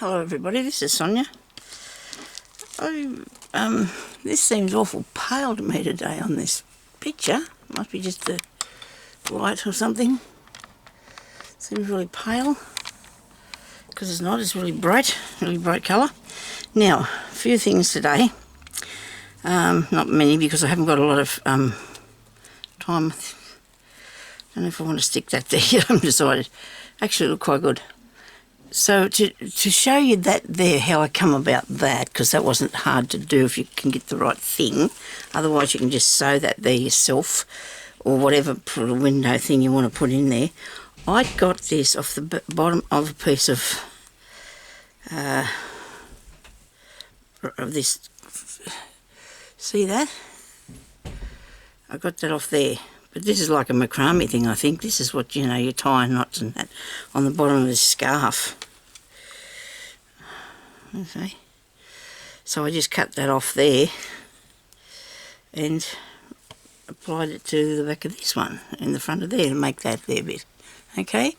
Hello everybody, this is Sonia. This seems awful pale to me today on this picture. Must be just the light or something. Seems really pale. Because it's not, it's really bright colour. Now, a few things today. Not many because I haven't got a lot of time. I don't know if I want to stick that there yet, I haven't decided. Actually, it looked quite good. So to show you that there, how I come about that, because that wasn't hard to do if you can get the right thing. Otherwise you can just sew that there yourself, or whatever window thing you want to put in there. I got this off the bottom of a piece of this. See that? I got that off there. But this is like a macrame thing, I think. This is what, you tie knots and that on the bottom of this scarf. Okay. So I just cut that off there and applied it to the back of this one in the front of there to make that there bit. Okay.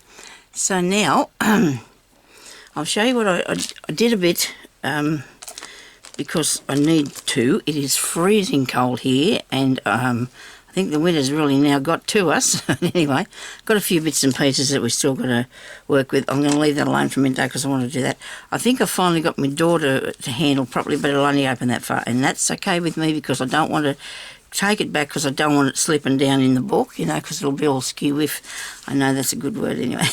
So now I'll show you what I did a bit because I need to. It is freezing cold here, and I think the winter's really now got to us. Anyway, got a few bits and pieces that we've still got to work with. I'm going to leave that alone for midday because I want to do that. I think I finally got my door to handle properly, but it'll only open that far. And that's okay with me because I don't want to take it back because I don't want it slipping down in the book, because it'll be all skew if. I know that's a good word anyway.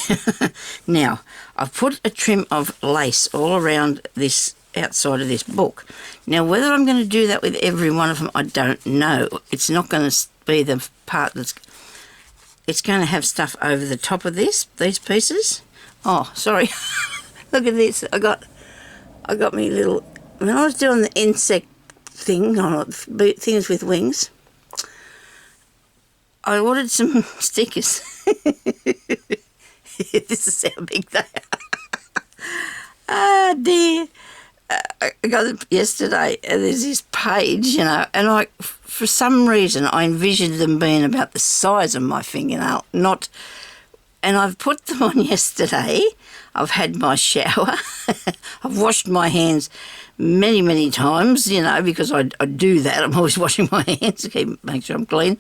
Now, I've put a trim of lace all around this outside of this book. Now, whether I'm going to do that with every one of them, I don't know. It's not going to be the part it's going to have stuff over the top of these pieces. Oh, sorry. Look at this. I got me little, when I was doing the insect thing, things with wings, I ordered some stickers. This is how big they are. Ah, dear. I got them yesterday, and there's this page, and for some reason I envisioned them being about the size of my fingernail, and I've put them on yesterday. I've had my shower. I've washed my hands many, many times, because I do that. I'm always washing my hands to make sure I'm clean,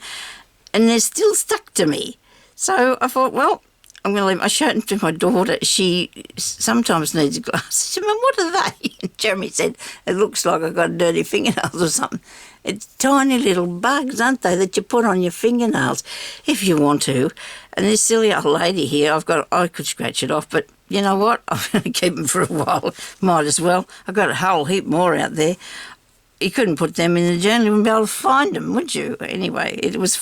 and they're still stuck to me. So I thought, well, I'm going to leave. I showed them to my daughter. She sometimes needs a glass. She said, Mum, what are they? And Jeremy said, it looks like I've got dirty fingernails or something. It's tiny little bugs, aren't they, that you put on your fingernails if you want to. And this silly old lady here, I could scratch it off, but you know what? I'm going to keep them for a while. Might as well. I've got a whole heap more out there. You couldn't put them in the journal, you wouldn't be able to find them, would you? Anyway, it was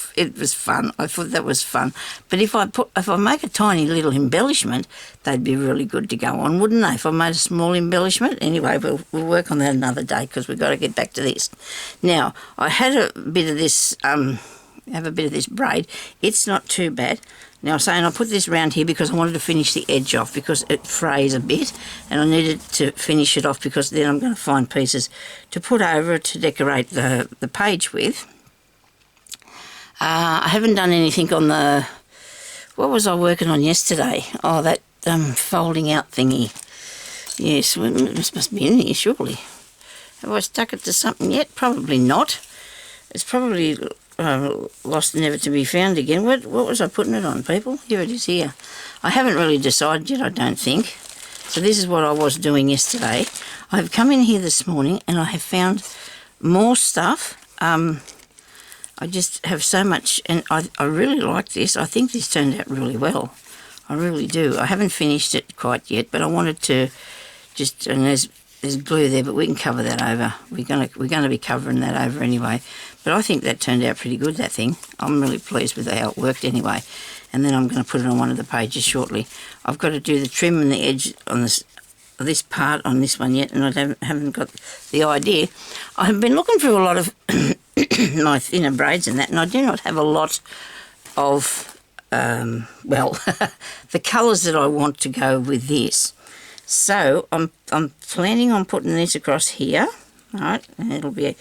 fun. I thought that was fun. But if I make a tiny little embellishment, they'd be really good to go on, wouldn't they? If I made a small embellishment, anyway, we'll work on that another day because we've got to get back to this. Now, I had a bit of this. Have a bit of this braid. It's not too bad. Now I'm saying I put this round here because I wanted to finish the edge off because it frays a bit, and I needed to finish it off because then I'm going to find pieces to put over it to decorate the page with. I haven't done anything on what was I working on yesterday? Oh, that folding out thingy. Yes, well, it must be in here surely. Have I stuck it to something yet? Probably not. It's probably lost, never to be found again. What was I putting it on, people? Here it is here. I haven't really decided yet, I don't think. So this is what I was doing yesterday. I've come in here this morning and I have found more stuff. I just have so much, and I really like this. I think this turned out really well. I really do. I haven't finished it quite yet, but I wanted to just, and there's glue there, but we can cover that over. We're gonna be covering that over anyway. But I think that turned out pretty good, that thing. I'm really pleased with how it worked anyway. And then I'm going to put it on one of the pages shortly. I've got to do the trim and the edge on this part on this one yet, and I haven't got the idea. I've been looking through a lot of my thinner braids and that, and I do not have a lot of, the colours that I want to go with this. So I'm planning on putting this across here, right, and it'll be a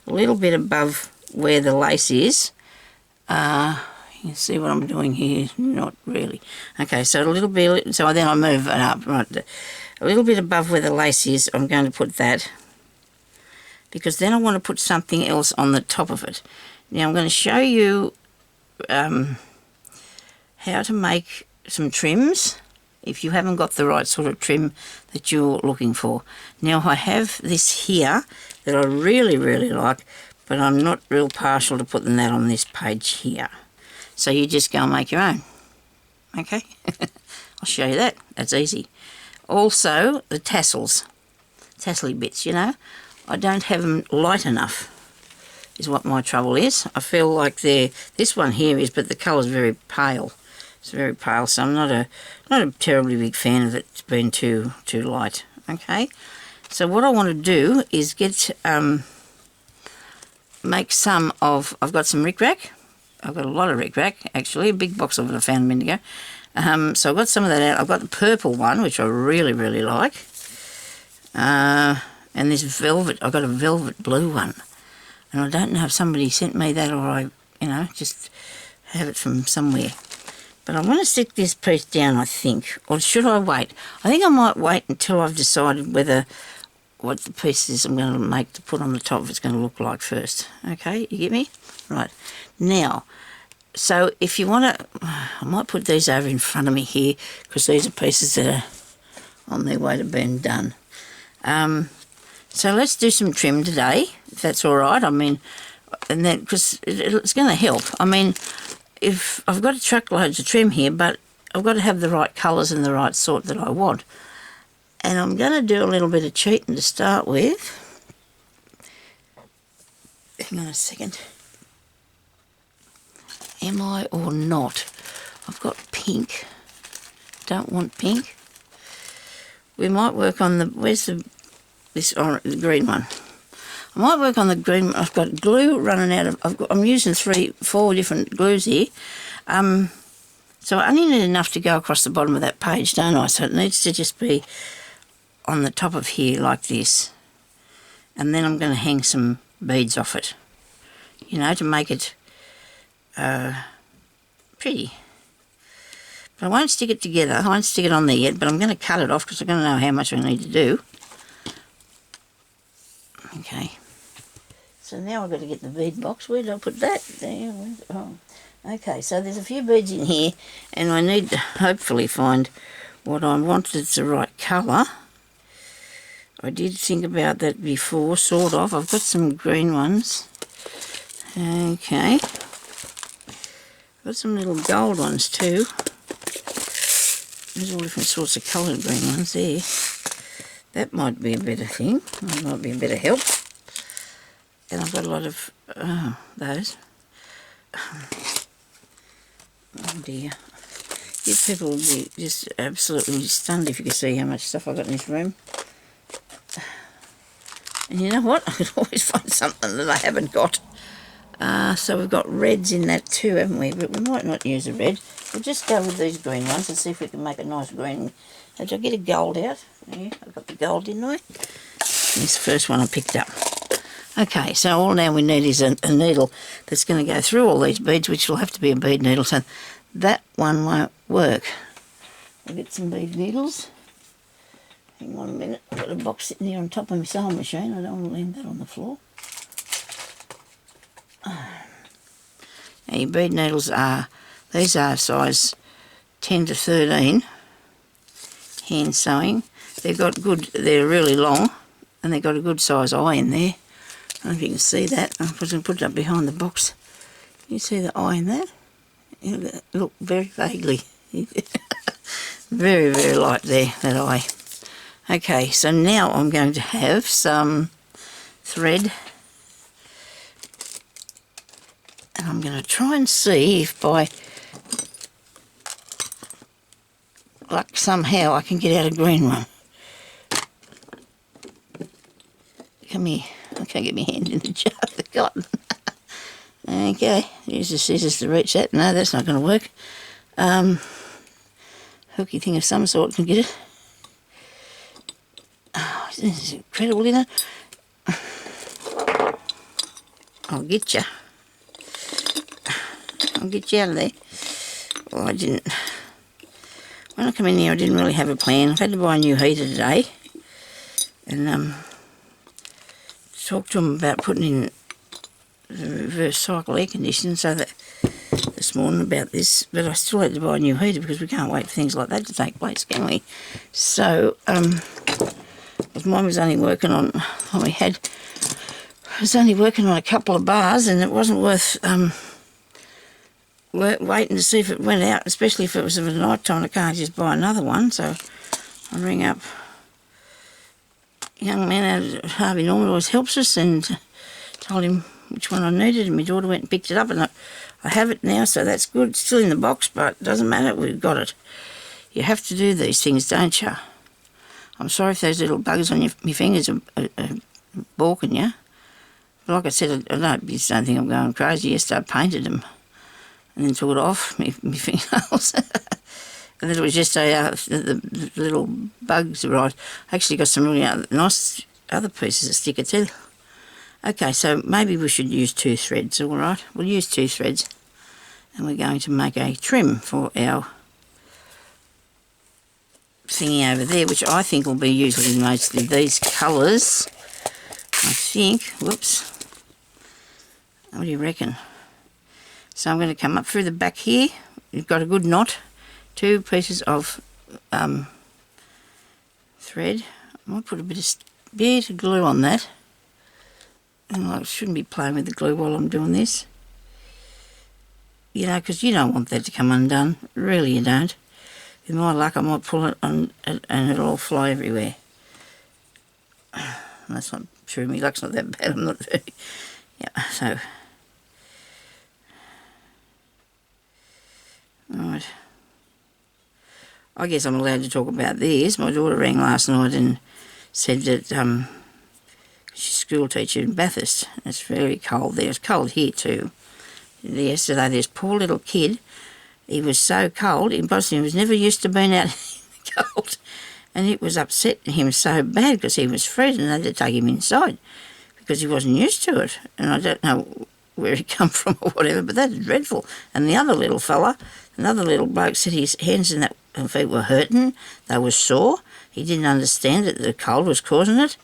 little bit above where the lace is. You can see what I'm doing here? Not really. Okay, so a little bit, so then I move it up, right, a little bit above where the lace is, I'm going to put that, because then I want to put something else on the top of it. Now I'm going to show you how to make some trims if you haven't got the right sort of trim that you're looking for. Now I have this here that I really, really like, but I'm not real partial to putting that on this page here. So you just go and make your own. Okay? I'll show you that. That's easy. Also, the tassels. Tassely bits, you know. I don't have them light enough, is what my trouble is. I feel like this one here is, but the colour's very pale. It's very pale, so I'm not a terribly big fan of it being too light. Okay, so what I want to do is get make some of. I've got some rickrack. I've got a lot of rickrack actually. A big box of it I found a minute ago. So I've got some of that out. I've got the purple one, which I really, really like. And this velvet. I've got a velvet blue one, and I don't know if somebody sent me that or I, just have it from somewhere. But I want to stick this piece down, I think. Or should I wait? I think I might wait until I've decided what the pieces I'm going to make to put on the top of it's going to look like first. Okay, you get me? Right. Now, so if you want to, I might put these over in front of me here, because these are pieces that are on their way to being done. So let's do some trim today, if that's all right. I mean, and then, because it's going to help. I mean, if I've got truckloads of trim here, but I've got to have the right colours and the right sort that I want. And I'm going to do a little bit of cheating to start with. Hang on a second. Am I or not? I've got pink. Don't want pink. We might work on the, the green one. I might work on the green. I've got glue running out of. I'm using 4 different glues here, so I only need enough to go across the bottom of that page, don't I? So it needs to just be on the top of here like this, and then I'm going to hang some beads off it, to make it pretty. But I won't stick it together. I won't stick it on there yet, but I'm going to cut it off because I'm going to know how much I need to do. Okay. So now I've got to get the bead box. Where did I put that? There. Oh. Okay, so there's a few beads in here, and I need to hopefully find what I want that's the right colour. I did think about that before, sort of. I've got some green ones. Okay. Got some little gold ones too. There's all different sorts of coloured green ones there. That might be a better thing. That might be a better help. And I've got a lot of those. Oh dear. You people would be just absolutely stunned if you could see how much stuff I've got in this room. And you know what? I could always find something that I haven't got. So we've got reds in that too, haven't we? But we might not use a red. We'll just go with these green ones and see if we can make a nice green. Did I get a gold out? Yeah, I've got the gold, didn't I? This first one I picked up. Okay, so all now we need is a needle that's going to go through all these beads, which will have to be a bead needle, so that one won't work. I'll get some bead needles. Hang on a minute, I've got a box sitting here on top of my sewing machine. I don't want to land that on the floor. Now your bead needles these are size 10 to 13, hand sewing. They're really long, and they've got a good size eye in there. I don't know if you can see that. I'm just going to put it up behind the box. You see the eye in that? Look, very vaguely. Very, very light there, that eye. Okay, so now I'm going to have some thread. And I'm going to try and see if by luck somehow I can get out a green one. Come here. I can't get my hand in the jar of the cotton. Okay, use the scissors to reach that. No, that's not going to work. Hooky thing of some sort can get it. Oh, this is incredible, isn't it? I'll get you. I'll get you out of there. Well, I didn't when I come in here, I didn't really have a plan. I had to buy a new heater today, and talked to them about putting in the reverse cycle air conditioning, so that this morning about this, but I still had to buy a new heater because we can't wait for things like that to take place, can we? So, because mine was only working on, I was only working on a couple of bars, and it wasn't worth waiting to see if it went out, especially if it was of a night time. I can't just buy another one. So I ring up a young man out at Harvey Norman, always helps us, and told him which one I needed, and my daughter went and picked it up, and I have it now, so that's good. It's still in the box, but it doesn't matter, we've got it. You have to do these things, don't you? I'm sorry if those little bugs on your fingers are balking you. But like I said, I don't think I'm going crazy. Yesterday I painted them and then took it off, my fingernails. And then it was just the little bugs arrived. I actually got some really nice other pieces of sticker too. Okay, so maybe we should use 2 threads, all right? We'll use 2 threads, and we're going to make a trim for our thingy over there, which I think will be usually mostly these colours. I think, whoops, what do you reckon? So I'm going to come up through the back here. You've got a good knot, 2 pieces of thread. I might put a bit of glue on that. And I shouldn't be playing with the glue while I'm doing this. You know, because you don't want that to come undone. Really, you don't. With my luck, I might pull it on and it'll all fly everywhere. That's not true. My luck's not that bad. I'm not very... Yeah, so... Right. I guess I'm allowed to talk about this. My daughter rang last night and said that... she's a school teacher in Bathurst. It's very cold there. It's cold here too. Yesterday, this poor little kid, he was so cold, he was never used to being out in the cold. And it was upsetting him so bad because he was freezing, and they had to take him inside because he wasn't used to it. And I don't know where he come from or whatever, but that's dreadful. And the other little fella, another little bloke, said his hands and feet were hurting, they were sore. He didn't understand that the cold was causing it,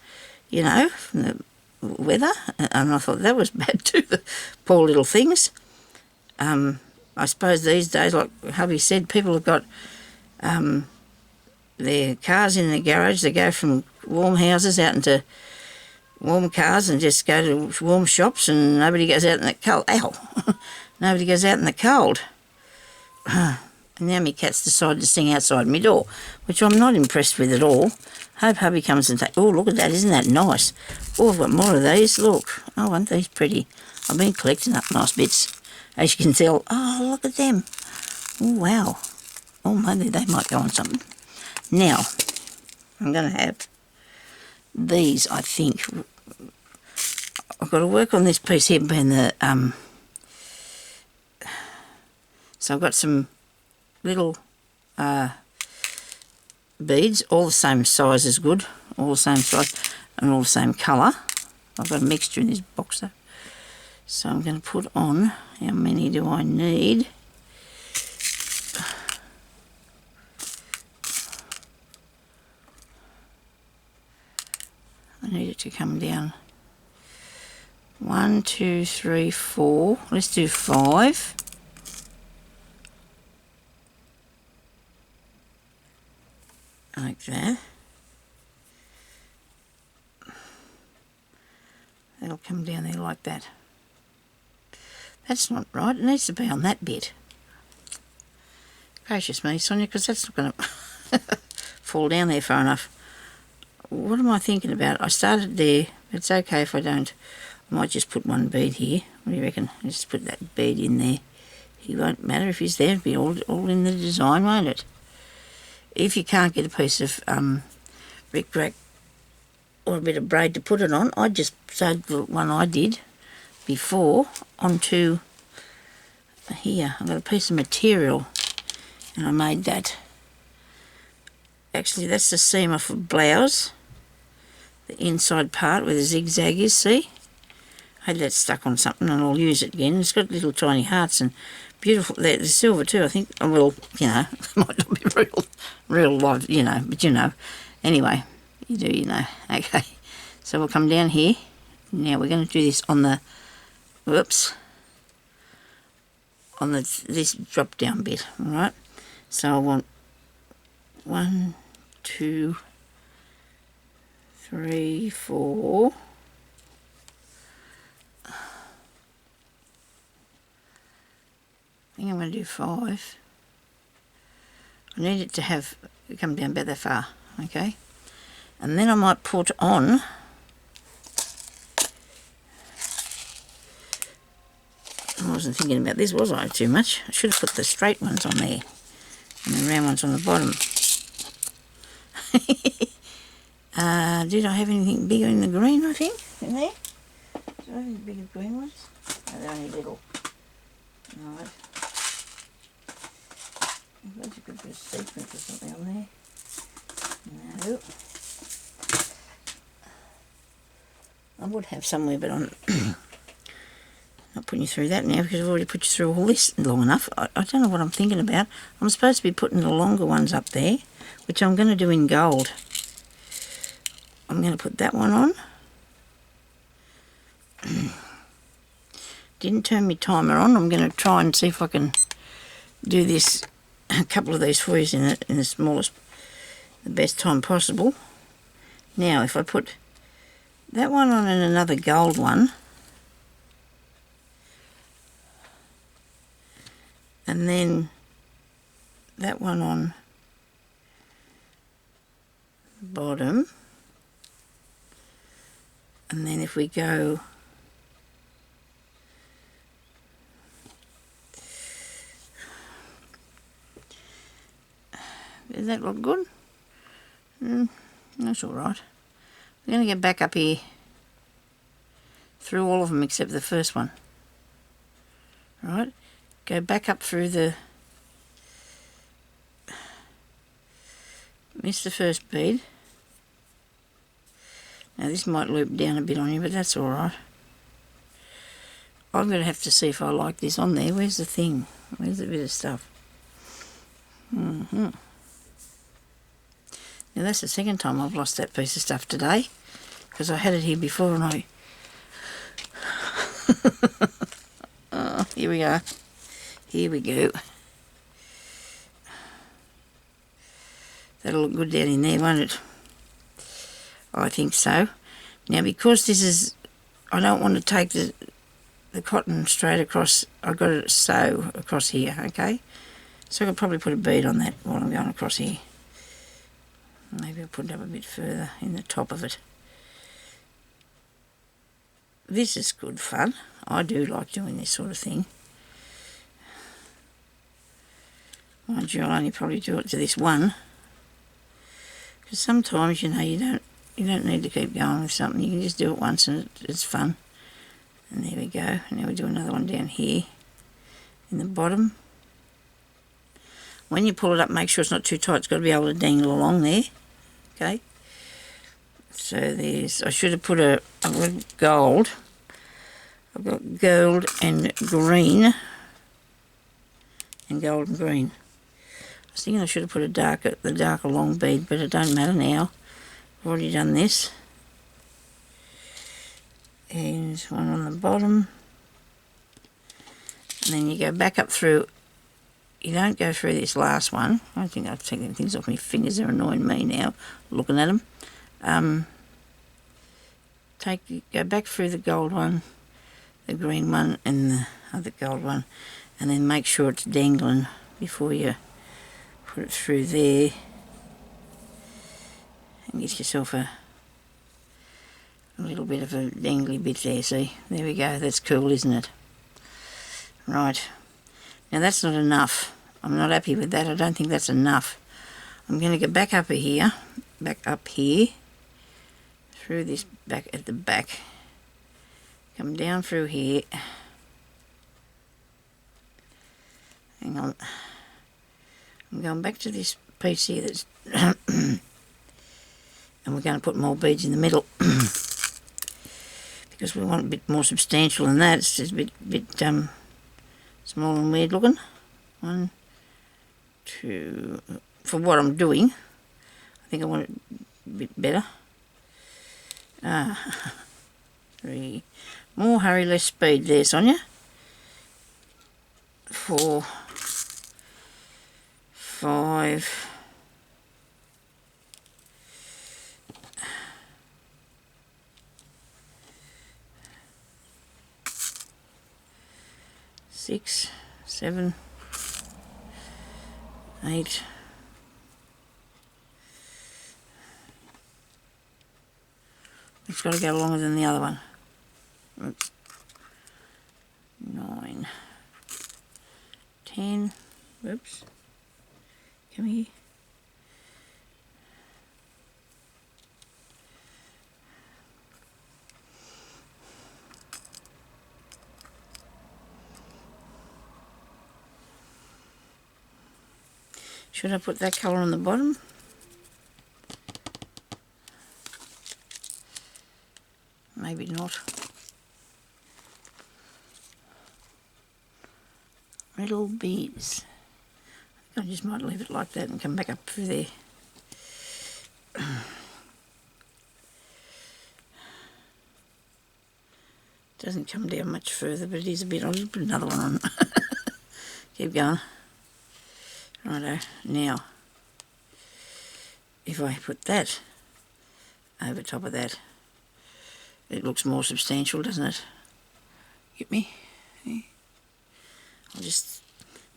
you know, from the weather. And I thought that was bad too, the poor little things. I suppose these days, like hubby said, people have got their cars in the garage. They go from warm houses out into warm cars and just go to warm shops, and nobody goes out in the cold. Ow! Nobody goes out in the cold. And now my cats decided to sing outside my door, which I'm not impressed with at all. Hope hubby comes and takes... Oh, look at that. Isn't that nice? Oh, I've got more of these. Look. Oh, aren't these pretty? I've been collecting up nice bits, as you can tell. Oh, look at them. Oh, wow. Oh, maybe they might go on something. Now, I'm going to have these, I think. I've got to work on this piece here being the... So I've got some little beads, all the same size is good, all the same size and all the same colour. I've got a mixture in this box though. So I'm going to put on, how many do I need? I need it to come down. 1, 2, 3, 4. Let's do 5. Like that. That'll come down there like that. That's not right. It needs to be on that bit. Gracious me, Sonia, because that's not going to fall down there far enough. What am I thinking about? I started there. It's okay if I don't. I might just put one bead here. What do you reckon? Just put that bead in there. It won't matter if he's there. It'll be all in the design, won't it? If you can't get a piece of bric-a-brac or a bit of braid to put it on, I just sewed the one I did before onto here. I've got a piece of material and I made that. Actually, that's the seam off a blouse, the inside part where the zigzag is, see? I had that stuck on something and I'll use it again. It's got little tiny hearts and Beautiful. The silver too, I think. Well, you know, it might not be real live, you know, but you know. Anyway, you do, you know. Okay. So we'll come down here. Now we're going to do this on the, whoops, on this drop down bit, all right? So I want 1, 2, 3, 4. I think I'm going to do 5. I need it to have come down about that far, okay? And then I might put on I wasn't thinking about this, was I, too much? I should have put the straight ones on there and the round ones on the bottom. Did I have anything bigger in the green, I think, in there? Do I have any bigger green ones? No, they're only little. Right. There's a good bit of sequence or something on there. No. I would have somewhere, but I'm not putting you through that now because I've already put you through all this long enough. I don't know what I'm thinking about. I'm supposed to be putting the longer ones up there, which I'm going to do in gold. I'm going to put that one on. Didn't turn my timer on. I'm going to try and see if I can do this, a couple of these for you in the smallest, the best time possible. Now, if I put that one on and another gold one, and then that one on the bottom, and then if we go does that look good? That's all right. We're going to get back up here through all of them except the first one. Right? Go back up through the, miss the first bead. Now this might loop down a bit on you, but that's all right. I'm going to have to see if I like this on there. Where's the thing? Where's the bit of stuff? Now that's the second time I've lost that piece of stuff today, because I had it here before and I... Oh, here we are. Here we go. That'll look good down in there, won't it? I think so. Now because this is... I don't want to take the cotton straight across. I've got to sew across here, okay? So I could probably put a bead on that while I'm going across here. Maybe I'll put it up a bit further in the top of it. This is good fun. I do like doing this sort of thing. Mind you, I'll only probably do it to this one. Because sometimes, you know, you don't need to keep going with something. You can just do it once and it's fun. And there we go. Now we do another one down here in the bottom. When you pull it up, make sure it's not too tight. It's got to be able to dangle along there. Okay. So there's, I should have put I've got gold. I've got gold and green. And gold and green. I was thinking I should have put the darker long bead, but it don't matter now. I've already done this. And one on the bottom. And then you go back up through. You don't go through this last one. I don't think I've taken things off my fingers. They're annoying me now, looking at them. Go back through the gold one, the green one, and the other gold one, and then make sure it's dangling before you put it through there. And get yourself a little bit of a dangly bit there, see? There we go. That's cool, isn't it? Right. Now that's not enough. I'm not happy with that. I don't think that's enough. I'm going to go back up here, through this back at the back. Come down through here. Hang on. I'm going back to this piece here that's... and we're going to put more beads in the middle. Because we want a bit more substantial than that. It's just a bit Small and weird looking. 1, 2, for what I'm doing. I think I want it a bit better. 3. More hurry, less speed there, Sonia. 4, 5, 6, 7, 8. It's got to go longer than the other one. Oops. 9, 10. Oops. Come here. Should I put that colour on the bottom? Maybe not. Little beads. I just might leave it like that and come back up through there. Doesn't come down much further, but it is a bit. I'll just put another one on. Keep going. Righto. Now, if I put that over top of that, it looks more substantial, doesn't it? Get me? Yeah. I'll just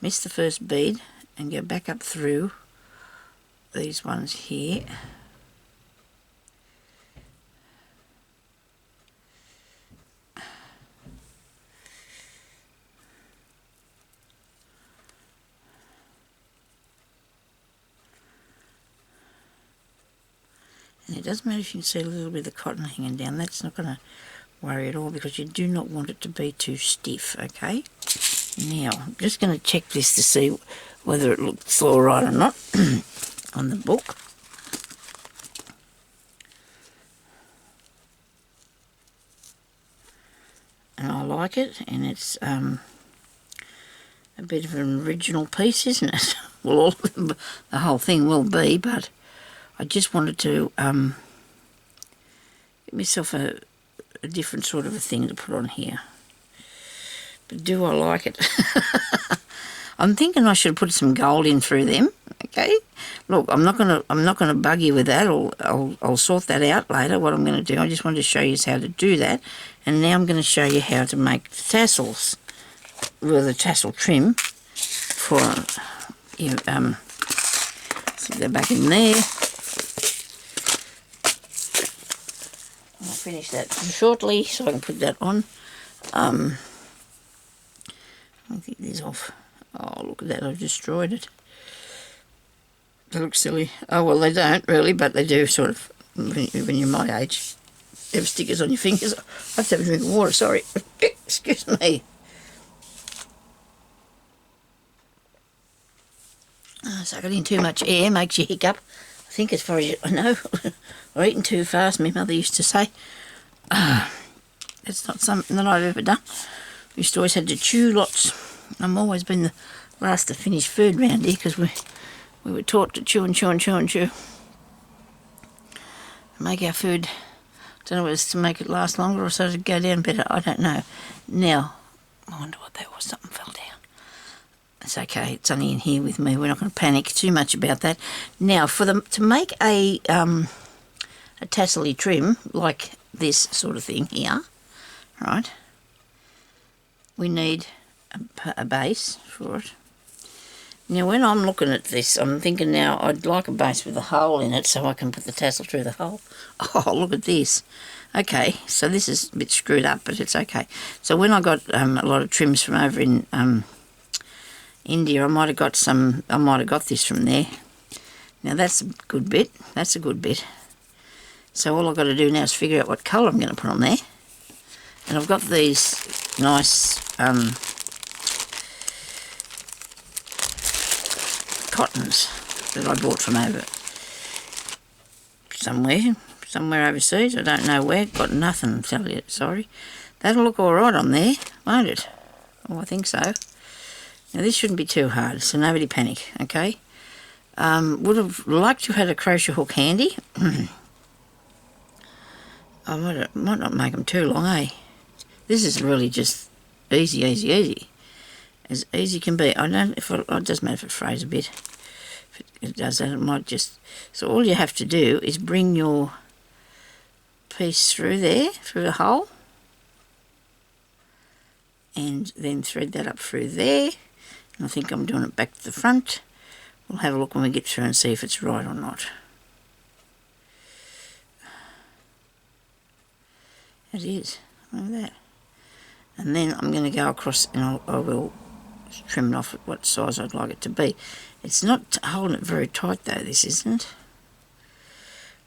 miss the first bead and go back up through these ones here. And it doesn't matter if you can see a little bit of the cotton hanging down. That's not going to worry at all because you do not want it to be too stiff, okay? Now, I'm just going to check this to see whether it looks all right or not on the book. And I like it, and it's a bit of an original piece, isn't it? Well, the whole thing will be, but I just wanted to get myself a different sort of a thing to put on here. But do I like it? I'm thinking I should put some gold in through them. Okay, look, I'm not gonna bug you with that. I'll sort that out later. What I'm going to do, I just wanted to show you how to do that, and now I'm going to show you how to make the tassels, with the tassel trim for you. Stick that back in there. I'll finish that shortly so I can put that on. I'll get this off. Oh, look at that, I've destroyed it. They look silly. Oh, well, they don't really, but they do sort of when you're my age. You have stickers on your fingers. I have to have a drink of water, sorry. Excuse me. Sucking in too much air makes you hiccup. I think as far as I know. Or eating too fast, my mother used to say. That's not something that I've ever done. We used to always had to chew lots. I've always been the last to finish food round here because we were taught to chew and chew and chew and chew. Make our food, don't know whether it's to make it last longer or so to go down better, I don't know. Now, I wonder what that was, something fell down. It's okay, it's only in here with me, we're not going to panic too much about that. Now, for them to make a tassel-y trim, like this sort of thing here, right, we need a base for it. Now when I'm looking at this, I'm thinking now I'd like a base with a hole in it so I can put the tassel through the hole. Oh, look at this. Okay, so this is a bit screwed up, but it's okay. So when I got a lot of trims from over in India, I might have got this from there. Now that's a good bit. That's a good bit. So all I've got to do now is figure out what colour I'm going to put on there. And I've got these nice cottons that I bought from over somewhere overseas. I don't know where. Got nothing, tell you. Sorry. That'll look all right on there, won't it? Oh, I think so. Now this shouldn't be too hard, so nobody panic, okay? Would have liked to have had a crochet hook handy. I might not make them too long, eh? This is really just easy, easy, easy. As easy can be. I don't, it doesn't matter if it frays a bit. If it does that, it might just... So all you have to do is bring your piece through there, through the hole. And then thread that up through there. And I think I'm doing it back to the front. We'll have a look when we get through and see if it's right or not. It is. Look at that. And then I'm going to go across and I will trim it off at what size I'd like it to be. It's not holding it very tight though, this isn't.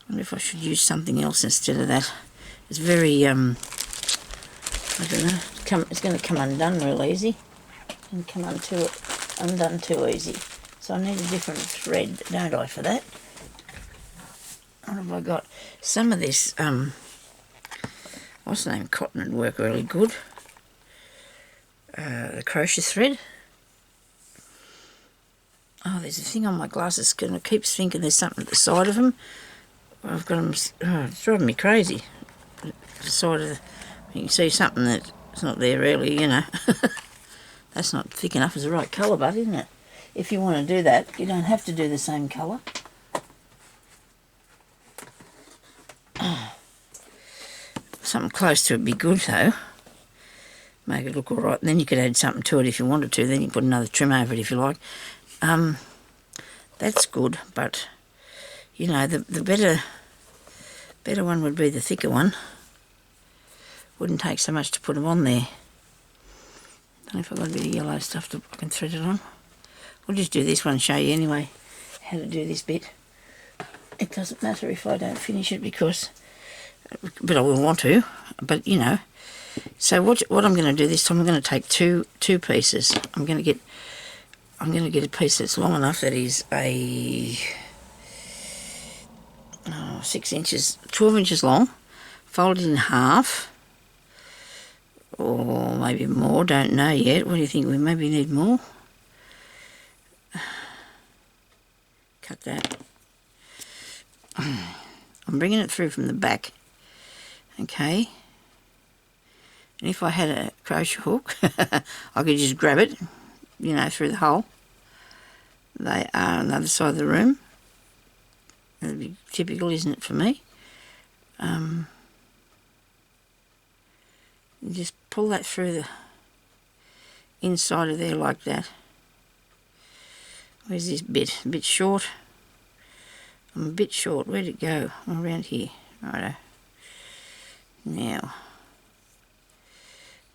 I wonder if I should use something else instead of that. It's very, I don't know, it's going to come undone real easy. And come undone too easy. So I need a different thread, don't I, for that? What have I got? Some of this, what's the name, cotton would work really good. The crochet thread. Oh, there's a thing on my glasses, and I keep thinking there's something at the side of them. I've got them, it's driving me crazy. The side of you can see something that's not there really, you know. That's not thick enough as the right colour, but isn't it? If you want to do that, you don't have to do the same colour. Something close to it would be good though. Make it look alright. Then you could add something to it if you wanted to. Then you put another trim over it if you like. That's good, but you know, the better one would be the thicker one. Wouldn't take so much to put them on there. Don't know if I've got a bit of yellow stuff that I can thread it on. We'll just do this one and show you anyway how to do this bit. It doesn't matter if I don't finish it because, but I will want to, but you know. So what I'm going to do this time, I'm going to take two pieces. I'm going to get a piece that's long enough, that is a 6 inches, 12 inches long, fold it in half, or maybe more, don't know yet. What do you think? We maybe need more. Cut that. I'm bringing it through from the back, okay. And if I had a crochet hook, I could just grab it, you know, through the hole. They are on the other side of the room. That'd be typical, isn't it, for me? Just pull that through the inside of there like that. Where's this bit? A bit short. I'm a bit short. Where'd it go? Oh, around here. Righto. Now,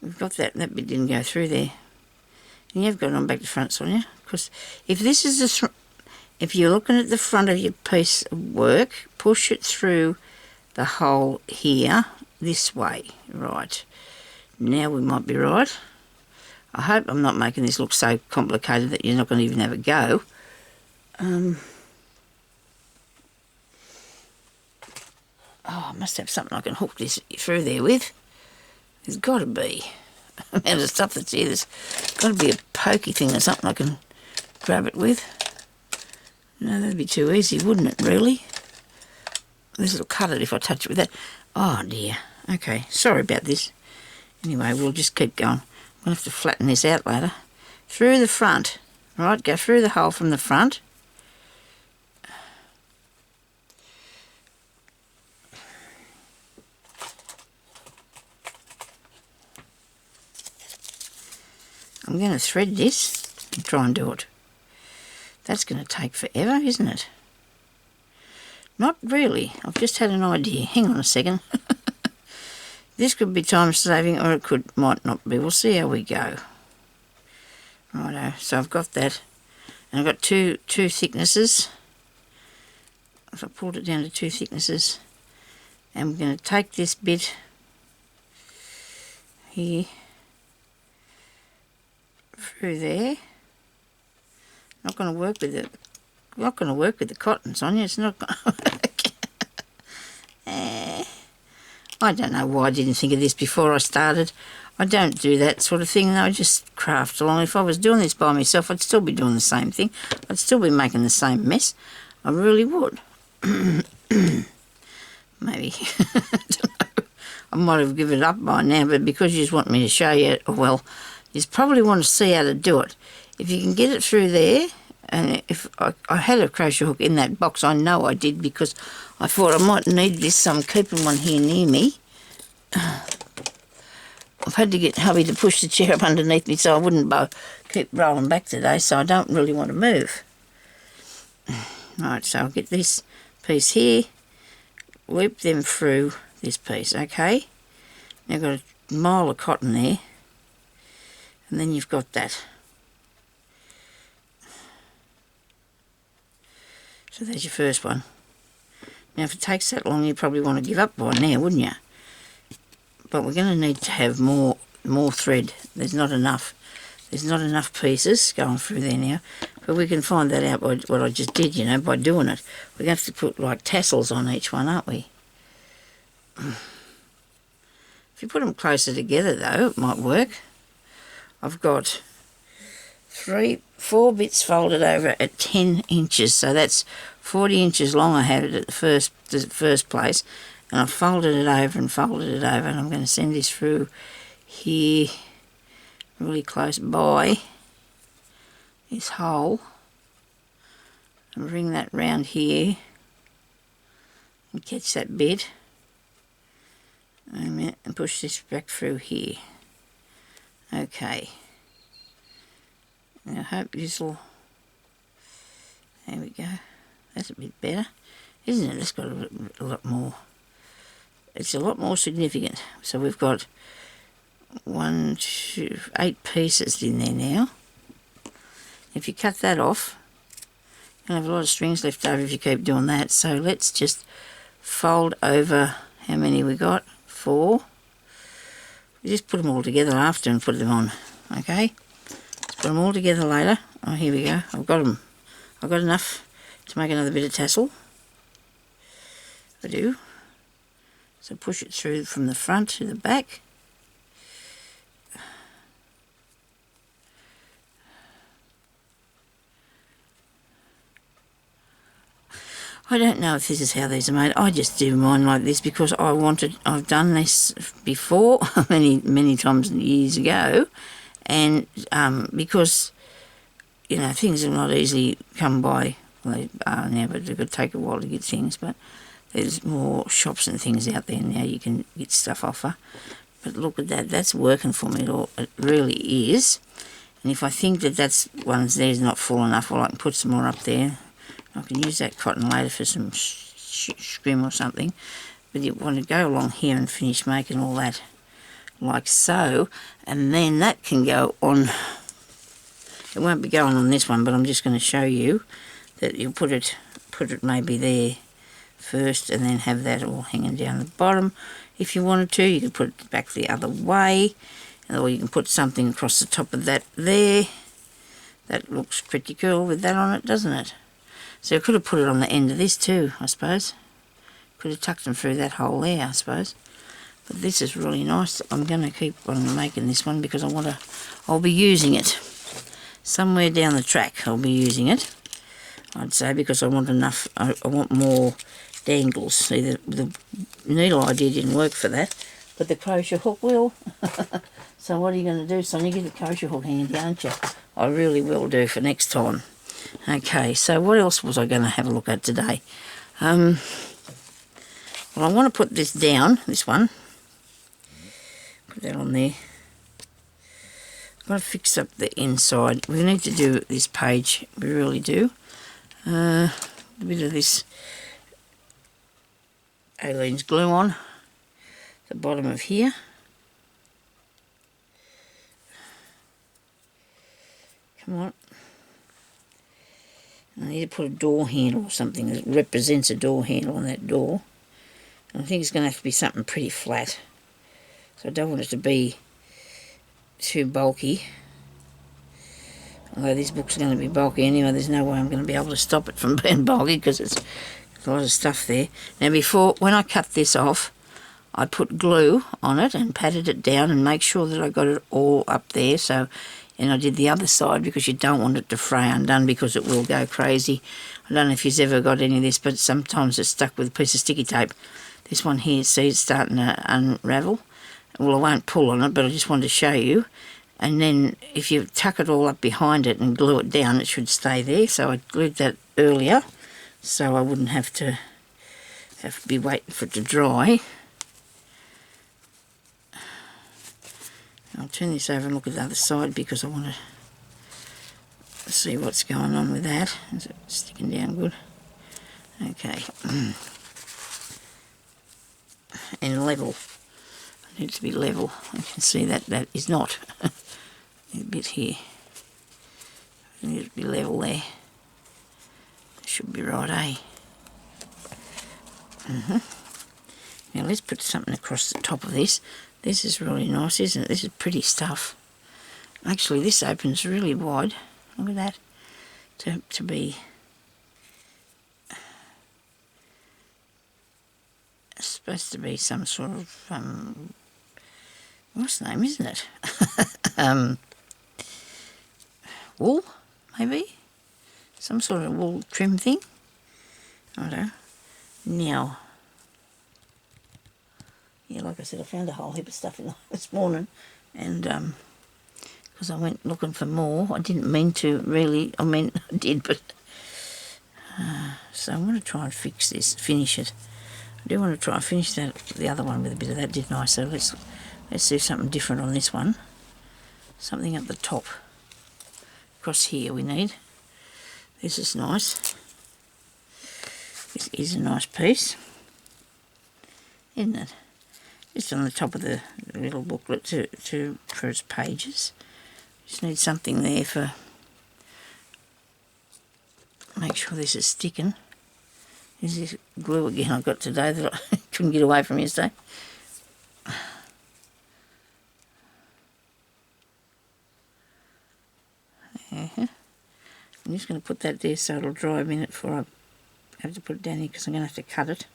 we've got that bit didn't go through there. And you've got it on back to front, Sonia. Because if this is if you're looking at the front of your piece of work, push it through the hole here, this way. Right. Now we might be right. I hope I'm not making this look so complicated that you're not going to even have a go. I must have something I can hook this through there with. There's got to be. And the stuff that's here, there's got to be a pokey thing or something I can grab it with. No, that'd be too easy, wouldn't it, really? This will cut it if I touch it with that. Oh, dear. Okay, sorry about this. Anyway, we'll just keep going. I'm going to have to flatten this out later. Through the front, right? Go through the hole from the front. I'm going to thread this and try and do it. That's going to take forever, isn't it? Not really. I've just had an idea. Hang on a second. This could be time saving, or it might not be. We'll see how we go. Righto. So I've got that, and I've got two thicknesses. So I pulled it down to 2 thicknesses, and we're going to take this bit here through there. Not going to work with it. Not going to work with the cotton, Sonia. It's not going to work. I don't know why I didn't think of this before I started. I don't do that sort of thing. I just craft along. If I was doing this by myself, I'd still be doing the same thing. I'd still be making the same mess. I really would. Maybe. I don't know. I might have given it up by now, but because you just want me to show you, well, you probably want to see how to do it. If you can get it through there, and if I had a crochet hook in that box, I know I did, because I thought I might need this, so I'm keeping one here near me. I've had to get hubby to push the chair up underneath me so I wouldn't keep rolling back today, so I don't really want to move. Right, so I'll get this piece here, loop them through this piece, okay? Now I've got a mile of cotton there, and then you've got that. So there's your first one. Now if it takes that long, you probably want to give up by now, wouldn't you? But we're going to need to have more thread. There's not enough. There's not enough pieces going through there now. But we can find that out by what I just did, you know, by doing it. We're going to have to put like tassels on each one, aren't we? If you put them closer together though, it might work. I've got 4 bits folded over at 10 inches. So that's 40 inches long I had it at the first place. And I folded it over and folded it over, and I'm going to send this through here, really close by this hole, and bring that round here and catch that bit, and push this back through here. Okay. Now I hope this will, there we go, that's a bit better, isn't it? It's got a lot more. It's a lot more significant. So we've got 8 pieces in there now. If you cut that off, you'll have a lot of strings left over if you keep doing that. So let's just fold over, how many we got? 4. We just put them all together after and put them on, okay? Let's put them all together later. Oh, here we go. I've got them. I've got enough to make another bit of tassel. I do. So push it through from the front to the back. I don't know if this is how these are made. I just do mine like this because I've done this before, many times years ago, and because, you know, things are not easily come by. Well, they are now, but it could take a while to get things, but there's more shops and things out there now you can get stuff off her. But look at that, that's working for me. It really is. And if I think that one's there's not full enough, well, I can put some more up there. I can use that cotton later for some scrim or something. But you want to go along here and finish making all that like so. And then that can go on. It won't be going on this one, but I'm just going to show you that you'll put it maybe there first and then have that all hanging down the bottom. If you wanted to, you could put it back the other way, or you can put something across the top of that there. That looks pretty cool with that on it, doesn't it? So you could have put it on the end of this too, I suppose. Could have tucked them through that hole there, I suppose. But this is really nice. I'm going to keep on making this one because I'll be using it. Somewhere down the track I'll be using it, I'd say, because I want enough, I want more dangles. See, the needle idea didn't work for that, but the crochet hook will. So what are you going to do, Sonia? Get the crochet hook hanging, aren't you? I really will do for next time. Okay, so what else was I going to have a look at today? Well, I want to put this down, this one. Put that on there. I've got to fix up the inside. We need to do this page, we really do. A bit of this Aleene's glue on the bottom of here. Come on. I need to put a door handle or something that represents a door handle on that door. And I think it's going to have to be something pretty flat. So I don't want it to be too bulky. Although this book's going to be bulky anyway, there's no way I'm going to be able to stop it from being bulky because it's a lot of stuff there. Now when I cut this off, I put glue on it and patted it down and make sure that I got it all up there. So, and I did the other side because you don't want it to fray undone because it will go crazy. I don't know if you've ever got any of this, but sometimes it's stuck with a piece of sticky tape. This one here, see, it's starting to unravel. Well, I won't pull on it, but I just wanted to show you. And then if you tuck it all up behind it and glue it down, it should stay there. So I glued that earlier so I wouldn't have to be waiting for it to dry. I'll turn this over and look at the other side because I want to see what's going on with that. Is it sticking down good? Okay. And level. It needs to be level. You can see that that is not. A bit here. It needs to be level there. It should be right, eh? Now let's put something across the top of this. This is really nice, isn't it? This is pretty stuff. Actually, this opens really wide. Look at that. To be supposed to be some sort of what's the name, isn't it? Wool, maybe? Some sort of wool trim thing. I don't know. Now, yeah, like I said, I found a whole heap of stuff in this morning, and because I went looking for more. I didn't mean to really. I mean, I did, but so I'm going to try and fix this, finish it. I do want to try and finish that the other one with a bit of that, didn't I? So let's do something different on this one. Something up the top. Across here we need. This is nice. This is a nice piece, isn't it? Just on the top of the little booklet for its pages. Just need something there for. Make sure this is sticking. Is this glue again I got today that I couldn't get away from yesterday? I'm just going to put that there so it'll dry a minute before I have to put it down here because I'm going to have to cut it.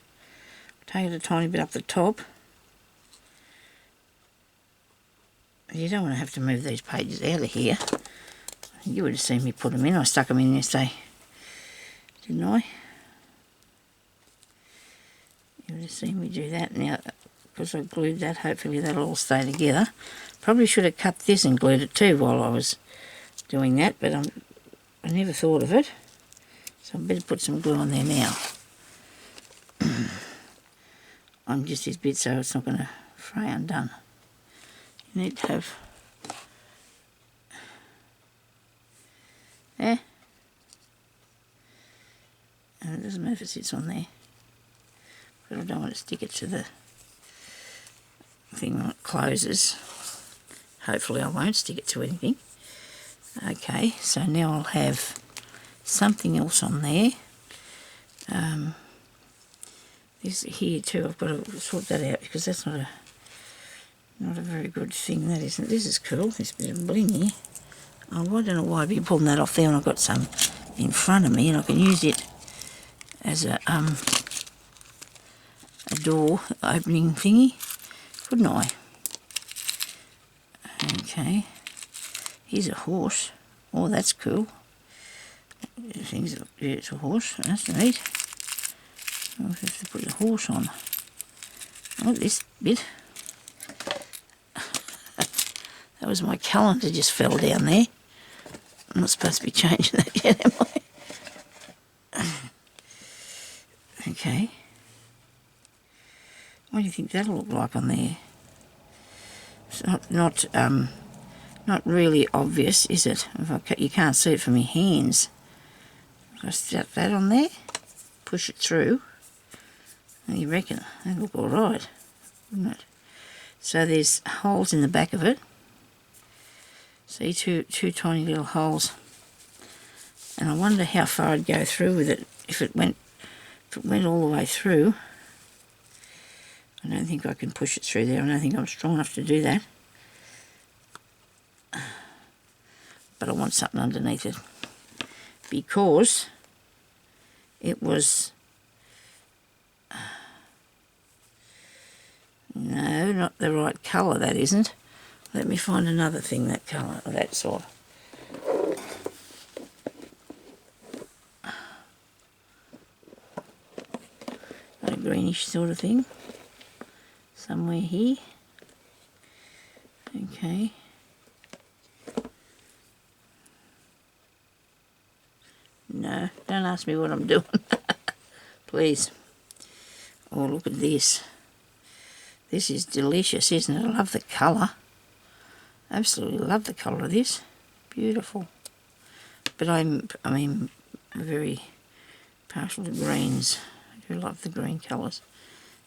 Take it a tiny bit up the top. You don't want to have to move these pages out of here. You would have seen me put them in. I stuck them in yesterday, didn't I? You would have seen me do that. Now, because I glued that, hopefully that'll all stay together. Probably should have cut this and glued it too while I was doing that, but I never thought of it. So I better put some glue on there now. On just this bit so it's not going to fray undone. You need to have... And it doesn't matter if it sits on there. But I don't want to stick it to the thing when it closes. Hopefully I won't stick it to anything. Okay, so now I'll have something else on there. This here too, I've got to sort that out because that's not a very good thing, that isn't. This is cool, this bit of bling here. Oh, I don't know why I'd be pulling that off there when I've got some in front of me and I can use it as a door opening thingy, couldn't I? Okay, here's a horse. Oh, that's cool. Yeah, it's a horse. That's neat. I'll have to put the horse on. Oh, this bit. That was my calendar just fell down there. I'm not supposed to be changing that yet, am I? Okay. What do you think that'll look like on there? It's not really obvious, is it? You can't see it from your hands. If I stick that on there, push it through, and you reckon that'll look all right, wouldn't it? So there's holes in the back of it. See, two tiny little holes. And I wonder how far I'd go through with it if it went all the way through. I don't think I can push it through there. I don't think I'm strong enough to do that. But I want something underneath it because it was not the right colour, that isn't. Let me find another thing that colour, that sort. Got a greenish sort of thing somewhere here. Okay. No, don't ask me what I'm doing. Please. Oh, look at this. This is delicious, isn't it? I love the colour. Absolutely love the colour of this. Beautiful. But I mean, very partial to greens. I do love the green colours.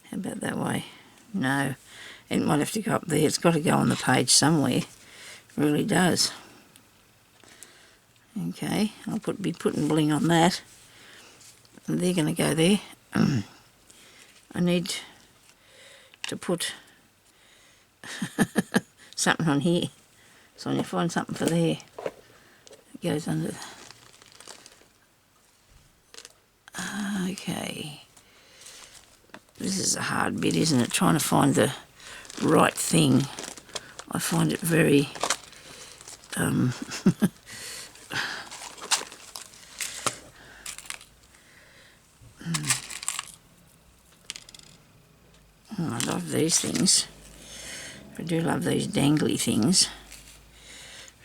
How about that way? No. It might have to go up there. It's got to go on the page somewhere. It really does. Okay, I'll be putting bling on that. And they're going to go there. I need to put something on here. So I need to find something for there. It goes under. Okay. This is a hard bit, isn't it? Trying to find the right thing. I find it very... Oh, I love these things. I do love these dangly things.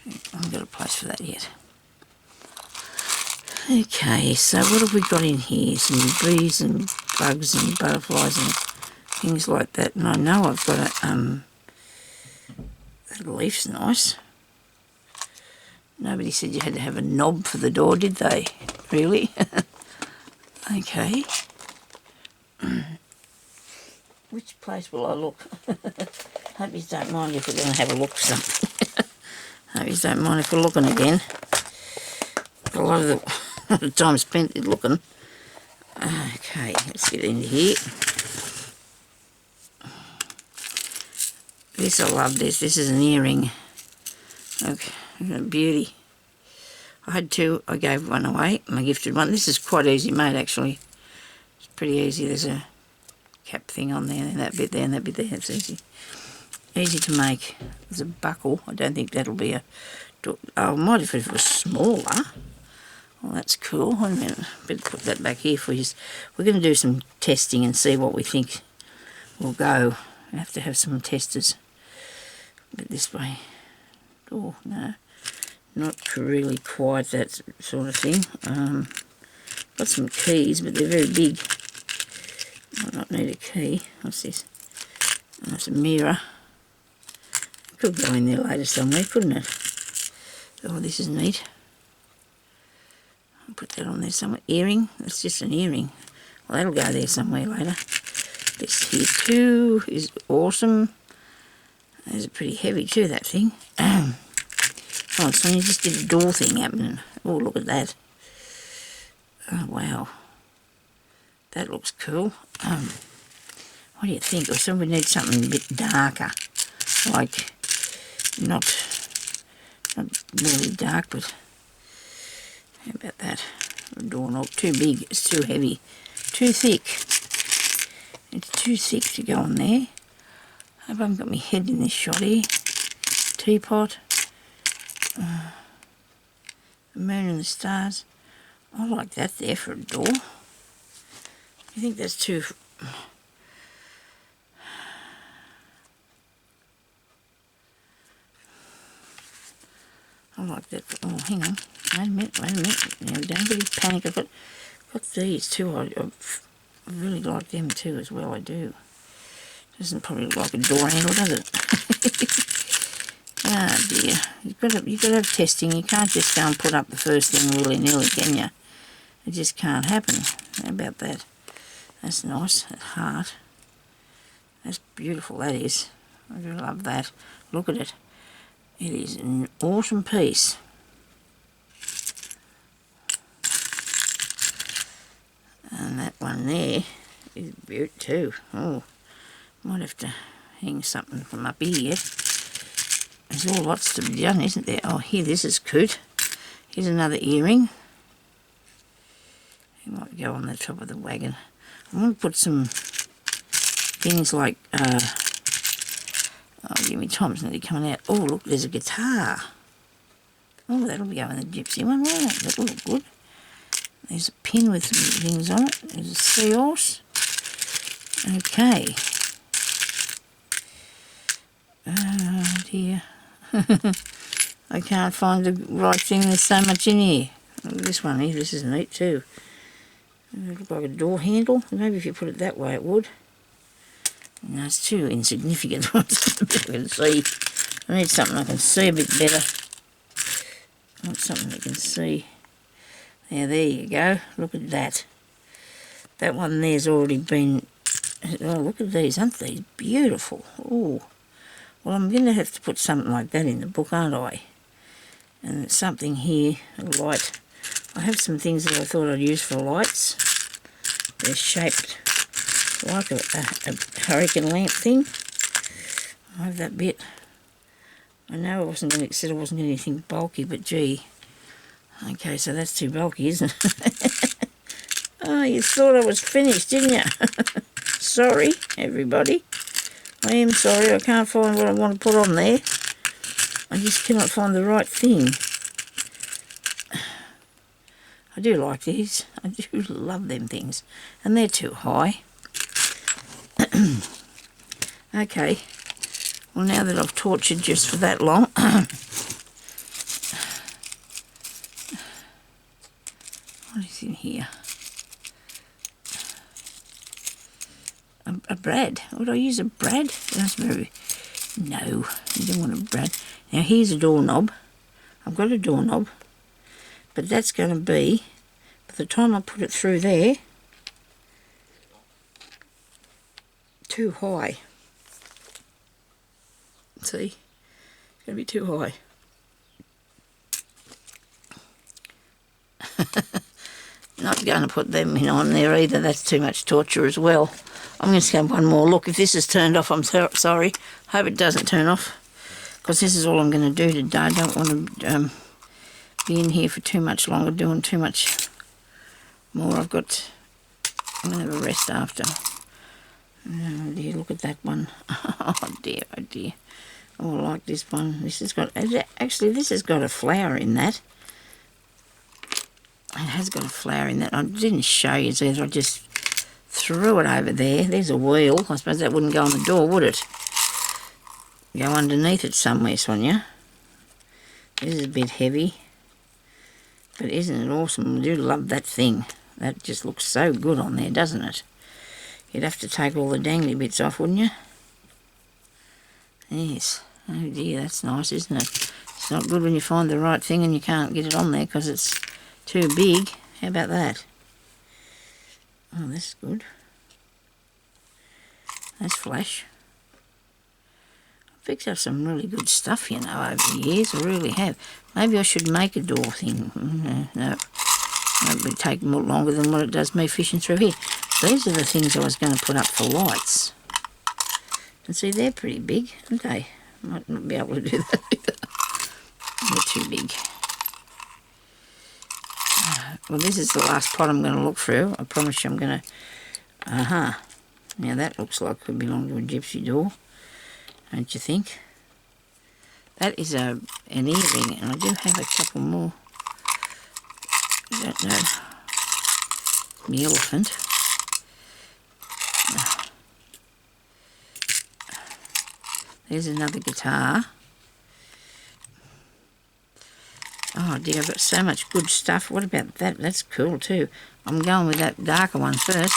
I haven't got a place for that yet. Okay, so what have we got in here? Some bees and bugs and butterflies and things like that. And I know I've got a, that leaf's nice. Nobody said you had to have a knob for the door, did they? Really? Okay. Which place will I look? Hope you don't mind if we're going to have a look for something. Hope you don't mind if we're looking again. A lot of the time spent looking. Okay, let's get into here. This, I love this. This is an earring. Okay, beauty. I had two. I gave one away. My gifted one. This is quite easy made, actually. It's pretty easy. There's a cap thing on there, and that bit there, and that bit there. It's easy. Easy to make. There's a buckle. I don't think that'll be a... Oh, I might if it was smaller. Well, that's cool. Wait a minute. Better put that back here for you. We're going to do some testing and see what we think will go. I have to have some testers. But this way. Oh, no. Not really quite that sort of thing. Got some keys, but they're very big. Might not need a key. What's this? That's a mirror. Could go in there later somewhere, couldn't it? Oh, this is neat. I'll put that on there somewhere. Earring. That's just an earring. Well, that'll go there somewhere later. This here too is awesome. It's pretty heavy too, that thing. Oh, so you just did a door thing happening. Oh, look at that. Oh, wow. That looks cool. What do you think? Or so we need something a bit darker. Like, not really dark, but how about that? A doorknob. Too big. It's too heavy. Too thick. It's too thick to go on there. I hope I haven't got my head in this shot here. Teapot. The moon and the stars. I like that there for a door. I think that's too... I like that. Oh, hang on. Wait a minute. Now, don't really panic. I've got these too. I really like them too as well. I do. Doesn't probably look like a door handle, does it? Ah, dear. You've got to have testing. You can't just go and put up the first thing willy-nilly, can you? It just can't happen. How about that? That's nice. That heart. That's beautiful, that is. I do love that. Look at it. It is an awesome piece. And that one there is beautiful too. Oh, might have to hang something from up here yet. There's all lots to be done, isn't there? Oh, here, this is cute. Here's another earring. It might go on the top of the wagon. I'm going to put some things like Oh, Jimmy Tom's nearly coming out. Oh, look, there's a guitar. Oh, that'll be going in the Gypsy one, won't it? That'll look good. There's a pin with some things on it. There's a seahorse. Okay. Oh, dear. I can't find the right thing. There's so much in here. Look at this one here. This is neat too. It looks like a door handle. Maybe if you put it that way it would. No, it's too insignificant. I can see. I need something I can see a bit better. I want something I can see. Now there you go. Look at that. That one there's already been... Oh, look at these. Aren't these beautiful? Oh. Well, I'm going to have to put something like that in the book, aren't I? And something here, a light. I have some things that I thought I'd use for lights. They're shaped like a hurricane lamp thing. I have that bit. I know I wasn't going to, said I wasn't going to anything bulky, but gee. Okay, so that's too bulky, isn't it? Oh, you thought I was finished, didn't you? Sorry, everybody. I am sorry, I can't find what I want to put on there. I just cannot find the right thing. I do like these. I do love them things. And they're too high. Okay. Well, now that I've tortured just for that long... What is in here? A brad. Would I use a brad? That's very... No, you don't want a brad. Now here's a doorknob. I've got a doorknob. But that's going to be, by the time I put it through there, too high. See? It's going to be too high. Not going to put them in on there either. That's too much torture as well. I'm going to have one more look. If this is turned off, I'm sorry. Hope it doesn't turn off, because this is all I'm going to do today. I don't want to be in here for too much longer, doing too much more. I'm going to have a rest after. Oh dear, look at that one. Oh dear, oh dear. Oh, I like this one. This has got, actually this has got a flower in that. It has got a flower in that. I didn't show you, so I just threw it over there. There's a wheel. I suppose that wouldn't go on the door, would it? Go underneath it somewhere, Sonia. This is a bit heavy. But isn't it awesome? I do love that thing. That just looks so good on there, doesn't it? You'd have to take all the dangly bits off, wouldn't you? Yes. Oh dear, that's nice, isn't it? It's not good when you find the right thing and you can't get it on there because it's too big. How about that? Oh, that's good. That's flash. I've picked up some really good stuff, you know, over the years. I really have. Maybe I should make a door thing. No. It would take more longer than what it does me fishing through here. These are the things I was going to put up for lights. And see, they're pretty big, aren't they? Might not be able to do that either. They're too big. Well, this is the last pot I'm going to look through. I promise you I'm going to... Now that looks like it could belong to a Gypsy door, don't you think? That is an earring, and I do have a couple more. I don't know. The elephant. There's another guitar. Oh dear, I've got so much good stuff. What about that? That's cool too. I'm going with that darker one first.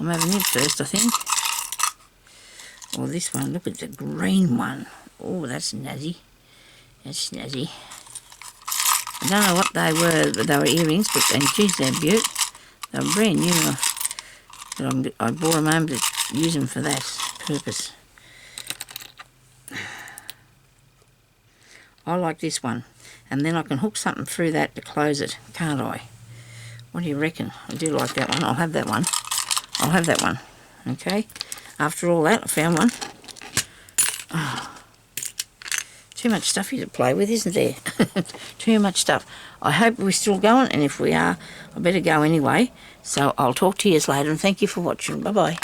I'm having it first, I think. Or this one. Look at the green one. Oh, that's snazzy. That's snazzy. I don't know what they were, but they were earrings, but and geez, they're beaut. They were brand new. But I bought them home to use them for that purpose. I like this one. And then I can hook something through that to close it, can't I? What do you reckon? I do like that one. I'll have that one. I'll have that one. Okay? After all that, I found one. Oh, too much stuff here to play with, isn't there? Too much stuff. I hope we're still going, and if we are, I better go anyway. So I'll talk to you later, and thank you for watching. Bye-bye.